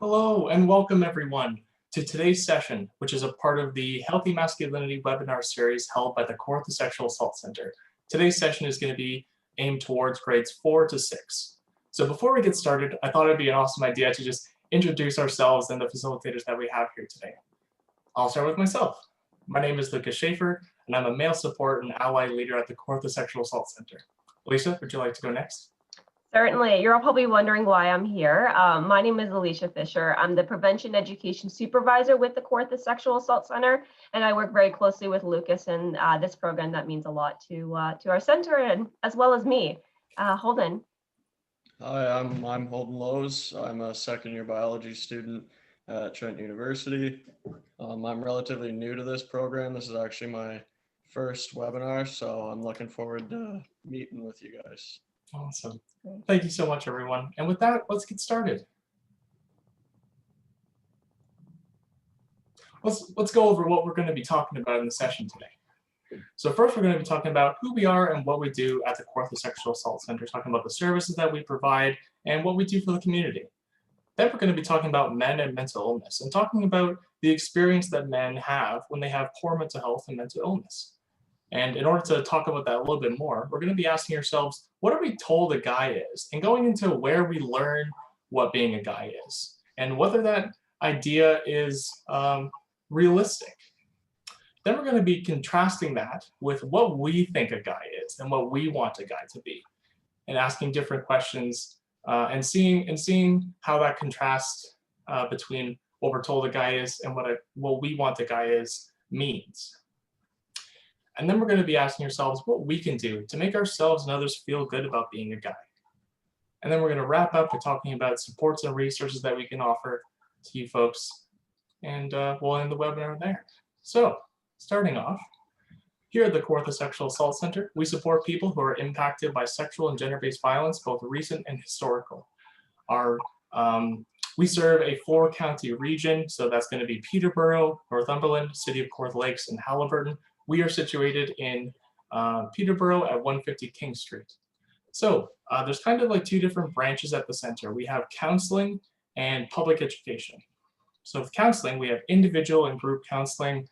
Hello and welcome everyone to today's session, which is a part of the Healthy Masculinity webinar series held by the Kawartha Sexual Assault Center. Today's session is going to be aimed towards grades 4 to 6. So before we get started, I thought it'd be an awesome idea to just introduce ourselves and the facilitators that we have here today. I'll start with myself. My name is Lucas Schaefer, and I'm a male support and ally leader at the Kawartha Sexual Assault Center. Alicia, would you like to go next? Certainly. You're all probably wondering why I'm here. My name is Alicia Fisher. I'm the Prevention Education Supervisor with the Kawartha Sexual Assault Center, and I work very closely with Lucas in this program that means a lot to our center and as well as me. Holden. Hi, I'm Holden Lowe's. I'm a second-year biology student at Trent University. I'm relatively new to this program. This is actually my first webinar, so I'm looking forward to meeting with you guys. Awesome. Thank you so much, everyone. And with that, let's get started. Let's go over what we're going to be talking about in the session today. So first, we're going to be talking about who we are and what we do at the Kawartha Sexual Assault Center, talking about the services that we provide and what we do for the community. Then we're going to be talking about men and mental illness and talking about the experience that men have when they have poor mental health and mental illness. And in order to talk about that a little bit more, we're going to be asking ourselves, what are we told a guy is? And going into where we learn what being a guy is and whether that idea is realistic. Then we're going to be contrasting that with what we think a guy is and what we want a guy to be, and asking different questions and seeing how that contrasts between what we're told a guy is and what we want a guy is means. And then we're going to be asking ourselves what we can do to make ourselves and others feel good about being a guy. And then we're going to wrap up by talking about supports and resources that we can offer to you folks. And we'll end the webinar there. So starting off, here at the Kawartha Sexual Assault Center, we support people who are impacted by sexual and gender-based violence, both recent and historical. We serve a 4-county region, so that's going to be Peterborough, Northumberland, City of Kawartha Lakes, and Haliburton. We are situated in Peterborough at 150 King Street. So there's kind of like 2 different branches at the center. We have counseling and public education. So with counseling, we have individual and group counseling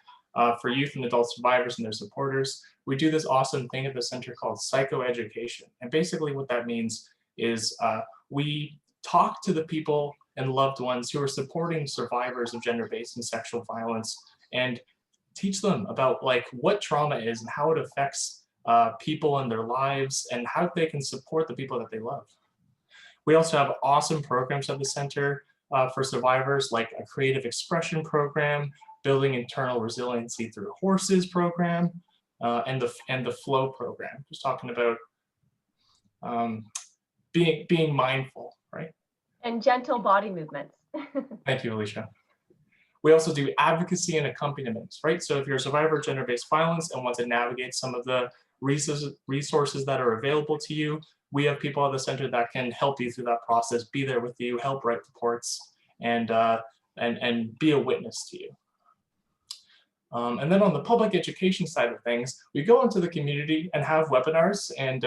for youth and adult survivors and their supporters. We do this awesome thing at the center called psychoeducation. And basically what that means is we talk to the people and loved ones who are supporting survivors of gender-based and sexual violence and teach them about like what trauma is and how it affects people in their lives and how they can support the people that they love. We also have awesome programs at the center for survivors, like a creative expression program, building internal resiliency through horses program, and the flow program, just talking about being mindful, right? And gentle body movements. Thank you, Alicia. We also do advocacy and accompaniment, right? So if you're a survivor of gender-based violence and want to navigate some of the resources that are available to you, we have people at the center that can help you through that process, be there with you, help write reports, and be a witness to you. And then on the public education side of things, we go into the community and have webinars and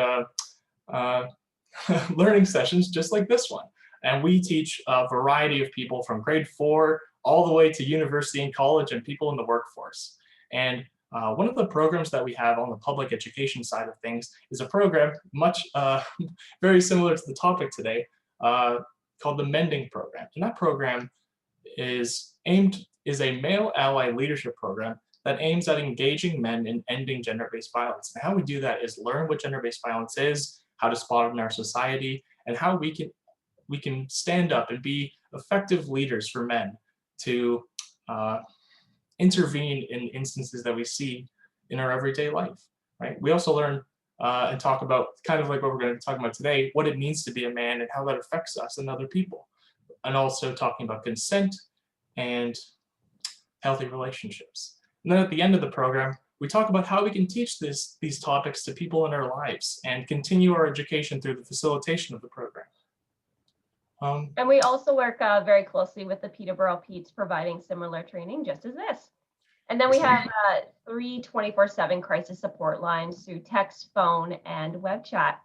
learning sessions just like this one. And we teach a variety of people from grade 4 all the way to university and college and people in the workforce. And one of the programs that we have on the public education side of things is a program very similar to the topic today called the MENding Program. And that program is a male ally leadership program that aims at engaging men in ending gender-based violence. And how we do that is learn what gender-based violence is, how to spot it in our society, and how we can stand up and be effective leaders for men to intervene in instances that we see in our everyday life, right? We also learn and talk about, kind of like what we're going to be talking about today, what it means to be a man and how that affects us and other people. And also talking about consent and healthy relationships. And then at the end of the program, we talk about how we can teach these topics to people in our lives and continue our education through the facilitation of the program. And we also work very closely with the Peterborough Petes, providing similar training just as this. And then we have 3 24/7 crisis support lines through text, phone, and web chat.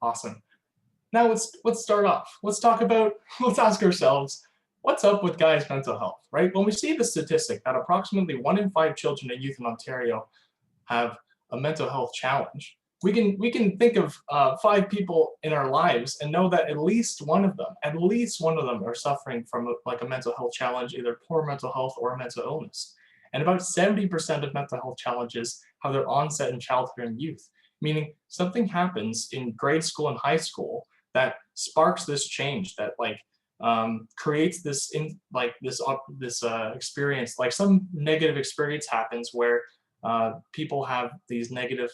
Awesome. Now let's start off. Let's ask ourselves, what's up with guys' mental health, right? When we see the statistic that approximately 1 in 5 children and youth in Ontario have a mental health challenge, we can think of 5 people in our lives and know that at least one of them are suffering from a mental health challenge, either poor mental health or a mental illness. And about 70% of mental health challenges have their onset in childhood and youth, meaning something happens in grade school and high school that sparks this change, that creates this experience, like some negative experience happens where people have these negative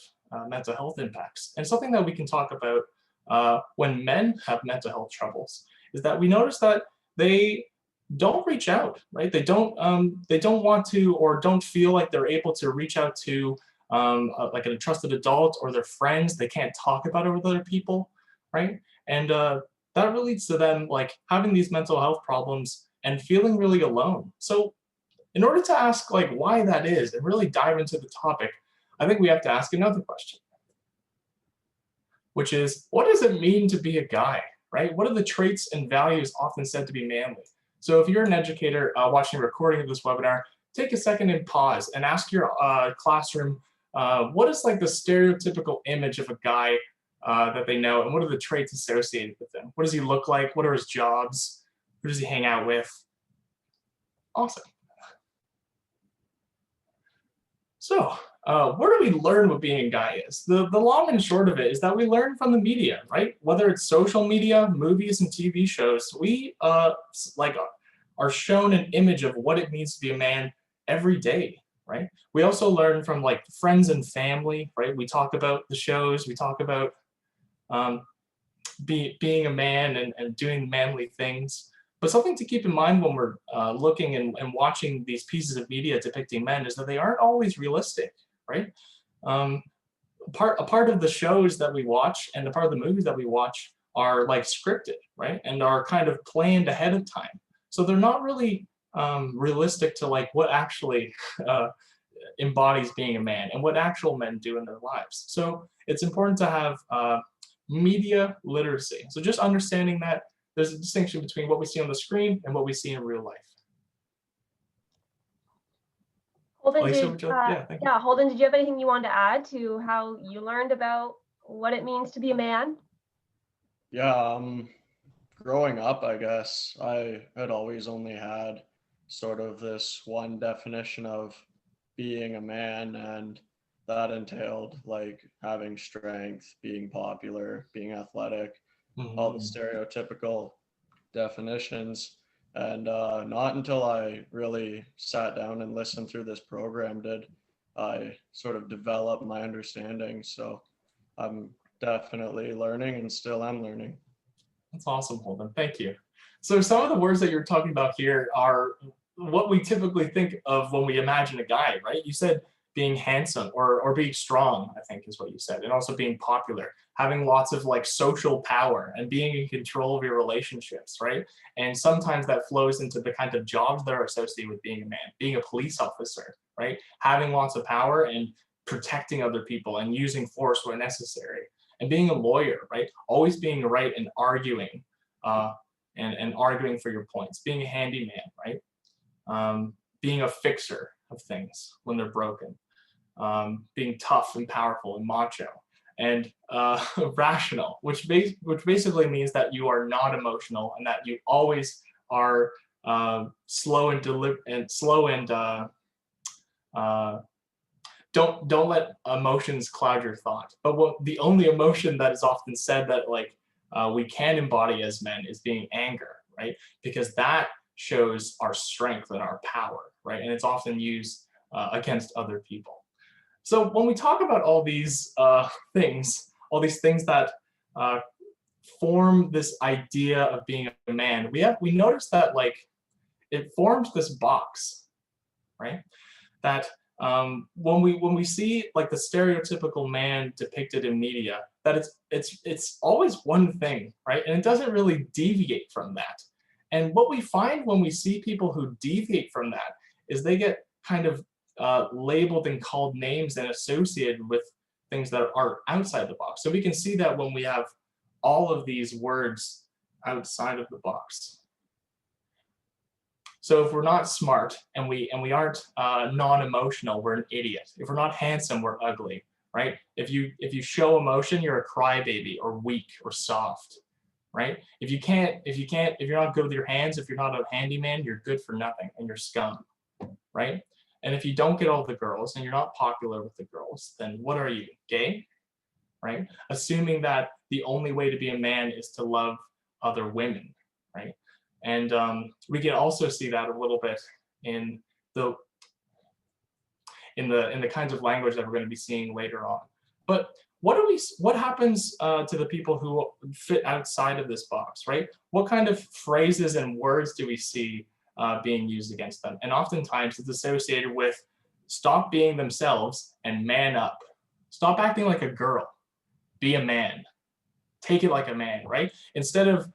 mental health impacts. And something that we can talk about when men have mental health troubles is that we notice that they don't reach out, right? They don't want to, or don't feel like they're able to reach out to like a trusted adult or their friends. They can't talk about it with other people, right? And that really leads to them like having these mental health problems and feeling really alone. So in order to ask like why that is and really dive into the topic, I think we have to ask another question, which is, what does it mean to be a guy, right? What are the traits and values often said to be manly? So if you're an educator watching a recording of this webinar, take a second and pause and ask your classroom, what is like the stereotypical image of a guy that they know, and what are the traits associated with him? What does he look like? What are his jobs? Who does he hang out with? Awesome. So where do we learn what being a guy is? The long and short of it is that we learn from the media, right? Whether it's social media, movies, and TV shows, we are shown an image of what it means to be a man every day, right? We also learn from like friends and family, right? We talk about the shows, we talk about being a man and doing manly things. But something to keep in mind when we're looking and watching these pieces of media depicting men is that they aren't always realistic, right? A part of the shows that we watch and a part of the movies that we watch are like scripted, right? And are kind of planned ahead of time. So they're not really realistic to like what actually embodies being a man and what actual men do in their lives. So it's important to have media literacy. So just understanding that there's a distinction between what we see on the screen and what we see in real life. Holden, Lisa, Holden, did you have anything you wanted to add to how you learned about what it means to be a man? Yeah, growing up, I guess, I had always only had sort of this one definition of being a man, and that entailed like having strength, being popular, being athletic, all the stereotypical definitions. And not until I really sat down and listened through this program did I sort of develop my understanding. So I'm definitely learning and still am learning. That's awesome, Holden. Thank you. So some of the words that you're talking about here are what we typically think of when we imagine a guy, right? You said being handsome or being strong, I think is what you said, and also being popular, having lots of like social power and being in control of your relationships, right? And sometimes that flows into the kind of jobs that are associated with being a man, being a police officer, right? Having lots of power and protecting other people and using force where necessary. And being a lawyer, right? Always being right and arguing and arguing for your points. Being a handyman, right? Being a fixer of things when they're broken. Being tough and powerful and macho. And rational, which basically means that you are not emotional and that you always are slow and don't let emotions cloud your thought. But the only emotion that is often said that like we can embody as men is being anger, right? Because that shows our strength and our power, right? And it's often used against other people. So when we talk about all these things that form this idea of being a man, we notice that like it forms this box, right? That when we see like the stereotypical man depicted in media, that it's always one thing, right? And it doesn't really deviate from that. And what we find when we see people who deviate from that is they get kind of labeled and called names and associated with things that are outside the box. So we can see that when we have all of these words outside of the box. So if we're not smart and we aren't non-emotional, we're an idiot. If we're not handsome, we're ugly, right? If you show emotion, you're a crybaby or weak or soft, right? If you're not good with your hands, if you're not a handyman, you're good for nothing and you're scum, right? And if you don't get all the girls and you're not popular with the girls, then what are you, gay? Right? Assuming that the only way to be a man is to love other women, right? And we can also see that a little bit in the kinds of language that we're going to be seeing later on. But what happens to the people who fit outside of this box, right? What kind of phrases and words do we see being used against them? And oftentimes it's associated with stop being themselves and man up. Stop acting like a girl. Be a man. Take it like a man, right? Instead of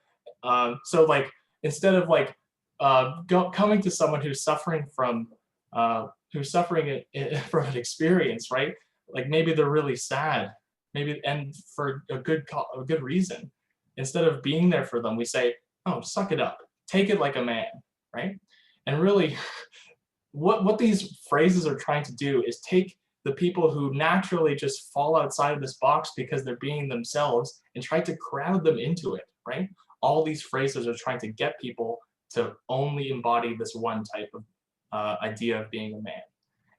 coming to someone who's suffering from an experience, right? Like maybe they're really sad, maybe, and for a good reason. Instead of being there for them, we say, "Oh, suck it up. Take it like a man," right? And really, what these phrases are trying to do is take the people who naturally just fall outside of this box because they're being themselves and try to crowd them into it, right? All these phrases are trying to get people to only embody this one type of idea of being a man.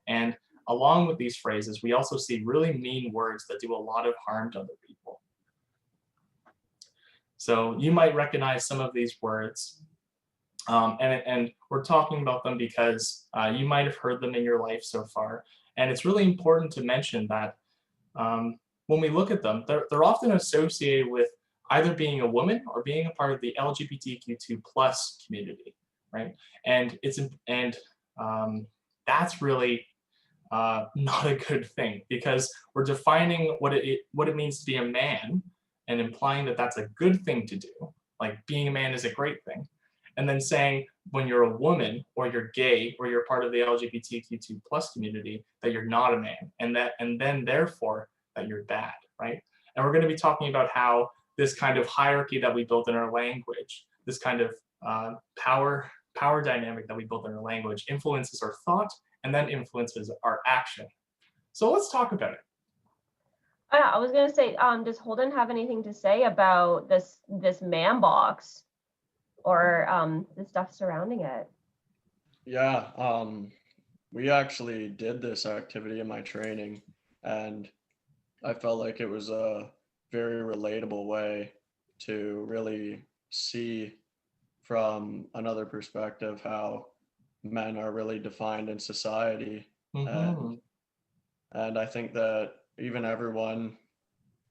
And along with these phrases, we also see really mean words that do a lot of harm to other people. So you might recognize some of these words. And we're talking about them because you might have heard them in your life so far. And it's really important to mention that when we look at them, they're often associated with either being a woman or being a part of the LGBTQ2+ community, right? And that's really not a good thing, because we're defining what it means to be a man and implying that that's a good thing to do, like being a man is a great thing, and then saying when you're a woman or you're gay or you're part of the LGBTQ2+ community that you're not a man, and then therefore that you're bad, right? And we're going to be talking about how this kind of hierarchy that we built in our language, this kind of power dynamic that we built in our language influences our thought and then influences our action. So let's talk about it. I was going to say, does Holden have anything to say about this man box or the stuff surrounding it? Yeah, we actually did this activity in my training, and I felt like it was a very relatable way to really see from another perspective how men are really defined in society. Mm-hmm. And I think that even everyone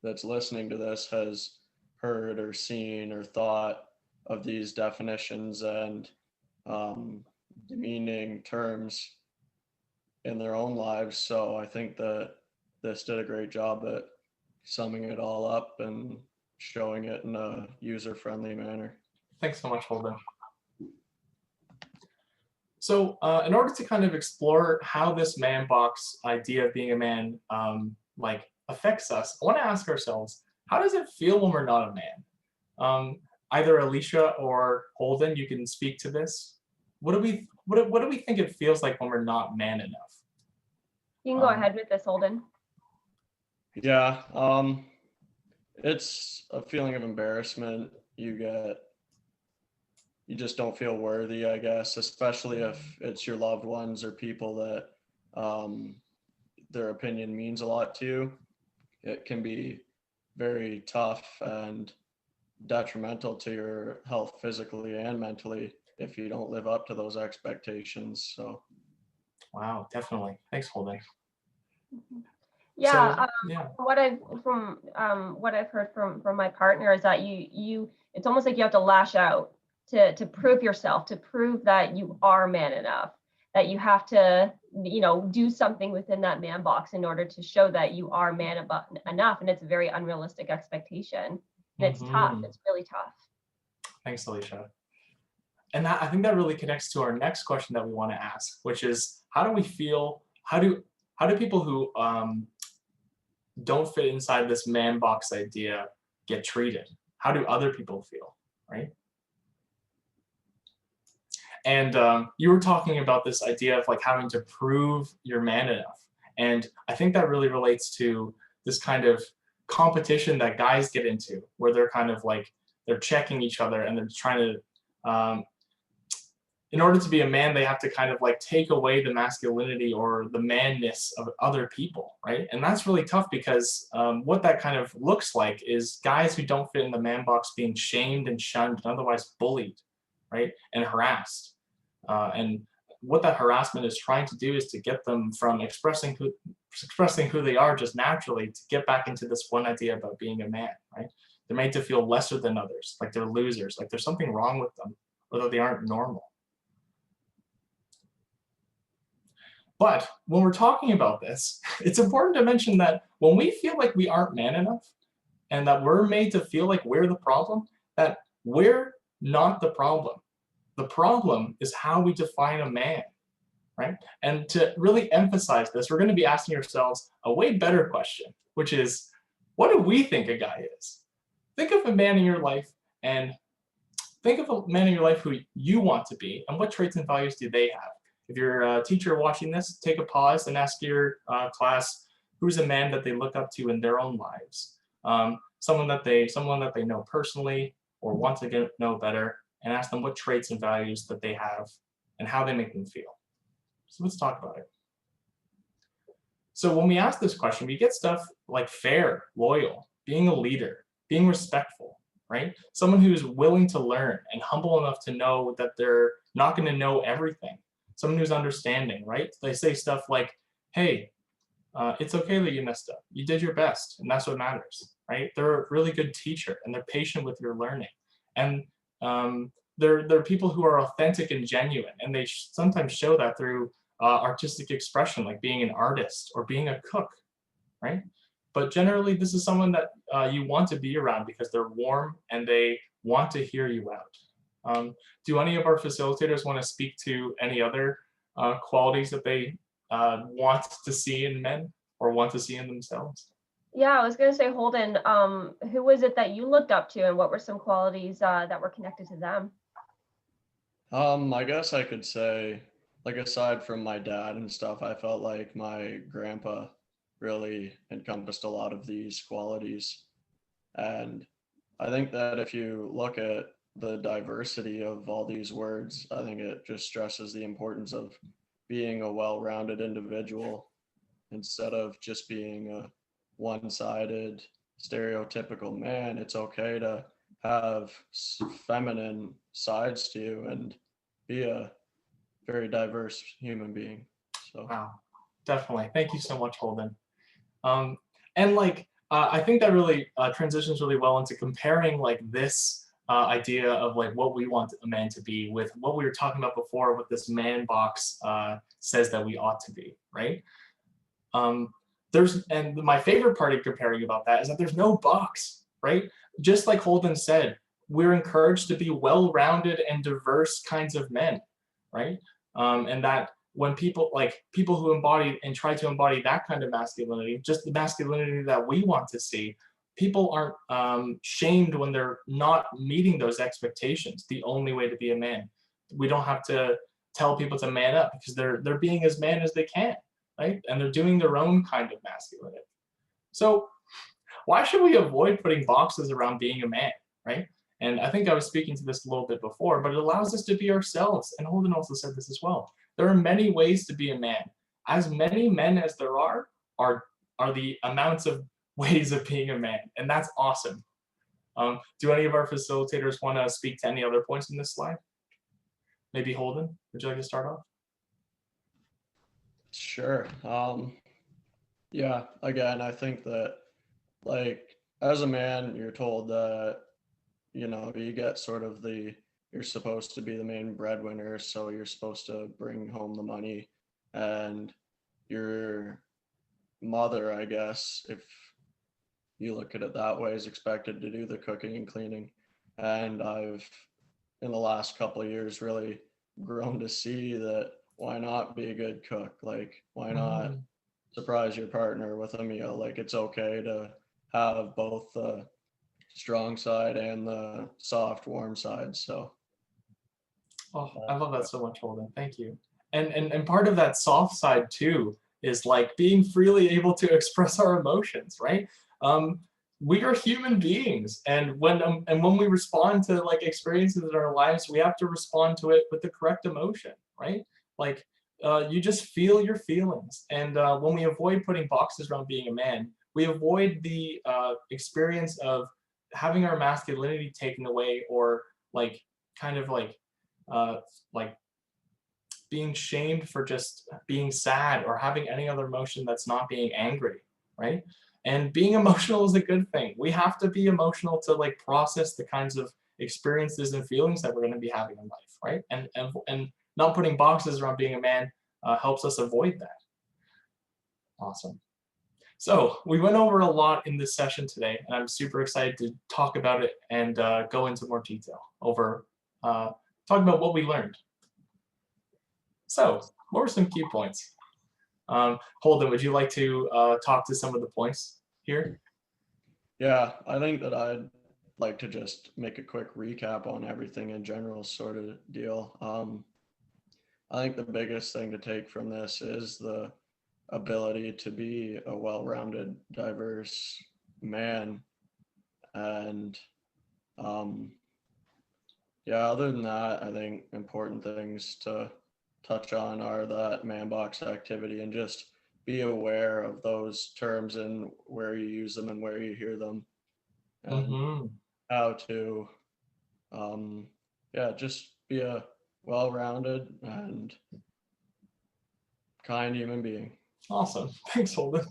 that's listening to this has heard or seen or thought of these definitions and demeaning terms in their own lives. So I think that this did a great job at summing it all up and showing it in a user-friendly manner. Thanks so much, Holden. So in order to kind of explore how this man box idea of being a man affects us, I want to ask ourselves, how does it feel when we're not a man? Either Alicia or Holden, you can speak to this. What do we think it feels like when we're not man enough? You can go ahead with this, Holden. Yeah, it's a feeling of embarrassment. You just don't feel worthy, I guess, especially if it's your loved ones or people that their opinion means a lot to you. It can be very tough and detrimental to your health physically and mentally if you don't live up to those expectations. So wow, definitely. Thanks, Holden. Yeah, so, yeah. What I've heard from my partner is that you it's almost like you have to lash out to prove yourself, to prove that you are man enough, that you have to, do something within that man box in order to show that you are man enough. And it's a very unrealistic expectation. And it's tough. It's really tough. Thanks, Alicia. And I think that really connects to our next question that we want to ask, which is, how do we feel, how do people who don't fit inside this man box idea get treated, how do other people feel, right? And you were talking about this idea of like having to prove you're man enough. And I think that really relates to this kind of competition that guys get into, where they're kind of like, they're checking each other and they're trying to, in order to be a man, they have to kind of like take away the masculinity or the manness of other people, right? And that's really tough because what that kind of looks like is guys who don't fit in the man box being shamed and shunned and otherwise bullied, right? And harassed. And what that harassment is trying to do is to get them from expressing who they are just naturally to get back into this one idea about being a man, right? They're made to feel lesser than others, like they're losers, like there's something wrong with them, or that they aren't normal. But when we're talking about this, it's important to mention that when we feel like we aren't man enough and that we're made to feel like we're the problem, that we're not the problem. The problem is how we define a man, right? And to really emphasize this, we're going to be asking ourselves a way better question, which is, what do we think a guy is? Think of a man in your life and think of a man in your life who you want to be and what traits and values do they have? If you're a teacher watching this, take a pause and ask your class, who's a man that they look up to in their own lives? Someone that they know personally or want to get know better, and ask them what traits and values that they have and how they make them feel. So let's talk about it. So when we ask this question, we get stuff like fair, loyal, being a leader, being respectful, right? Someone who's willing to learn and humble enough to know that they're not going to know everything. Someone who's understanding, right? They say stuff like, hey, it's okay that you messed up. You did your best, and that's what matters, right? They're a really good teacher, and they're patient with your learning. And they're people who are authentic and genuine, and they sometimes show that through artistic expression, like being an artist or being a cook, right? But generally, this is someone that you want to be around because they're warm and they want to hear you out. Do any of our facilitators want to speak to any other qualities that they want to see in men or want to see in themselves? Yeah, I was going to say, Holden, who was it that you looked up to and what were some qualities that were connected to them? I guess I could say, like, aside from my dad and stuff, I felt like my grandpa really encompassed a lot of these qualities. And I think that if you look at the diversity of all these words, I think it just stresses the importance of being a well-rounded individual instead of just being a one-sided stereotypical man. It's okay to have feminine sides to you and be a very diverse human being. So Wow, definitely. Thank you so much, Holden. And like, I think that really transitions really well into comparing like this idea of like what we want a man to be with what we were talking about before, what this man box says that we ought to be, right? And my favorite part of comparing about that is that there's no box, right? Just like Holden said, we're encouraged to be well-rounded and diverse kinds of men, right? And that when people who embody and try to embody that kind of masculinity, just the masculinity that we want to see, people aren't shamed when they're not meeting those expectations. The only way to be a man. We don't have to tell people to man up because they're being as man as they can, right? And they're doing their own kind of masculinity. So why should we avoid putting boxes around being a man, right? And I think I was speaking to this a little bit before, but it allows us to be ourselves. And Holden also said this as well. There are many ways to be a man. As many men as there are the amounts of ways of being a man. And that's awesome. Do any of our facilitators want to speak to any other points in this slide? Maybe Holden, would you like to start off? sure. Yeah, again, I think that, like, as a man, you're told that, you get sort of you're supposed to be the main breadwinner, so you're supposed to bring home the money, and your mother, I guess, if you look at it that way, is expected to do the cooking and cleaning. And I've, in the last couple of years, really grown to see that why not be a good cook? Like, why not surprise your partner with a meal? Like, it's okay to have both strong side and the soft, warm side. So Oh, I love that so much, Holden. Thank you. And part of that soft side too is like being freely able to express our emotions, right? We are human beings, and when we respond to like experiences in our lives, we have to respond to it with the correct emotion, right? Like you just feel your feelings, and when we avoid putting boxes around being a man, we avoid the experience of having our masculinity taken away, or like kind of like being shamed for just being sad or having any other emotion that's not being angry, right? And being emotional is a good thing. We have to be emotional to like process the kinds of experiences and feelings that we're going to be having in life, right? And not putting boxes around being a man helps us avoid that. Awesome. So we went over a lot in this session today, and I'm super excited to talk about it and go into more detail over talking about what we learned. So what were some key points? Holden, would you like to talk to some of the points here? yeah, I think that I'd like to just make a quick recap on everything in general sort of deal. I think the biggest thing to take from this is the ability to be a well-rounded, diverse man. And yeah, other than that, I think important things to touch on are that man box activity, and just be aware of those terms and where you use them and where you hear them, and how to yeah, just be a well-rounded and kind human being. Awesome. Thanks, Holden.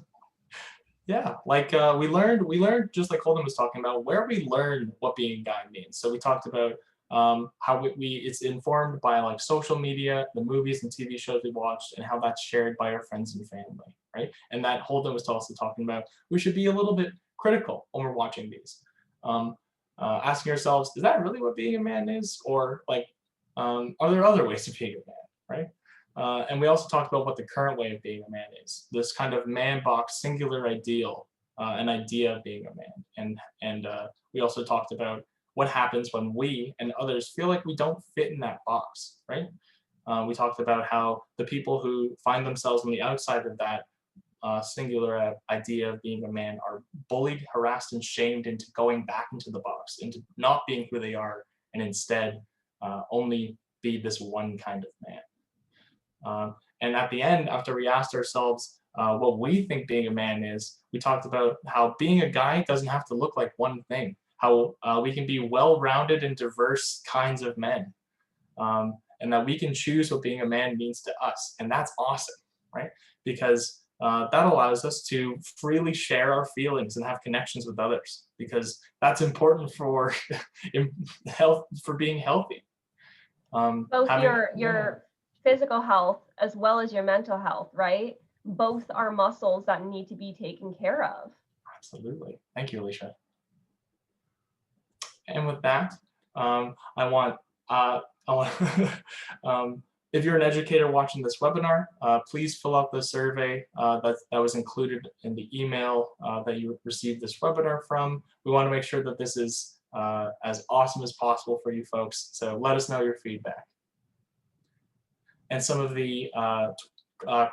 Yeah, like we learned just like Holden was talking about, where we learned what being a guy means. So we talked about how it's informed by like social media, the movies and TV shows we watched, and how that's shared by our friends and family, right? And that Holden was also talking about, we should be a little bit critical when we're watching these, asking ourselves, is that really what being a man is, or like, are there other ways of being a man, right? And we also talked about what the current way of being a man is, this kind of man box singular ideal, an idea of being a man. And we also talked about what happens when we and others feel like we don't fit in that box, right? We talked about how the people who find themselves on the outside of that singular idea of being a man are bullied, harassed, and shamed into going back into the box, into not being who they are, and instead only be this one kind of man. And at the end, after we asked ourselves what we think being a man is, we talked about how being a guy doesn't have to look like one thing, how we can be well-rounded and diverse kinds of men, and that we can choose what being a man means to us. And that's awesome, right? Because that allows us to freely share our feelings and have connections with others, because that's important for health, for being healthy. Both your physical health as well as your mental health, right? Both are muscles that need to be taken care of. Absolutely. Thank you, Alicia. And with that, I want if you're an educator watching this webinar, please fill out the survey that was included in the email that you received this webinar from. We want to make sure that this is as awesome as possible for you folks. So let us know your feedback. And some of the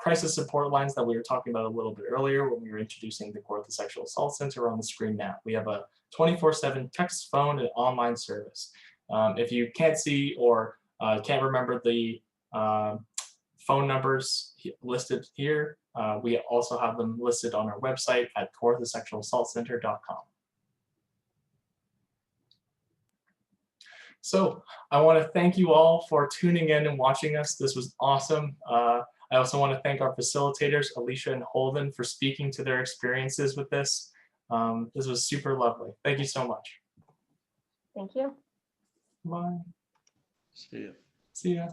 crisis support lines that we were talking about a little bit earlier when we were introducing the Kawartha Sexual Assault Center on the screen now. We have a 24/7 text, phone, and online service. If you can't see or can't remember the phone numbers listed here, we also have them listed on our website at kawarthasexualassaultcenter.com. So I want to thank you all for tuning in and watching us. This was awesome. I also want to thank our facilitators, Alicia and Holden, for speaking to their experiences with this. This was super lovely. Thank you so much. Thank you. Bye. See ya. See ya.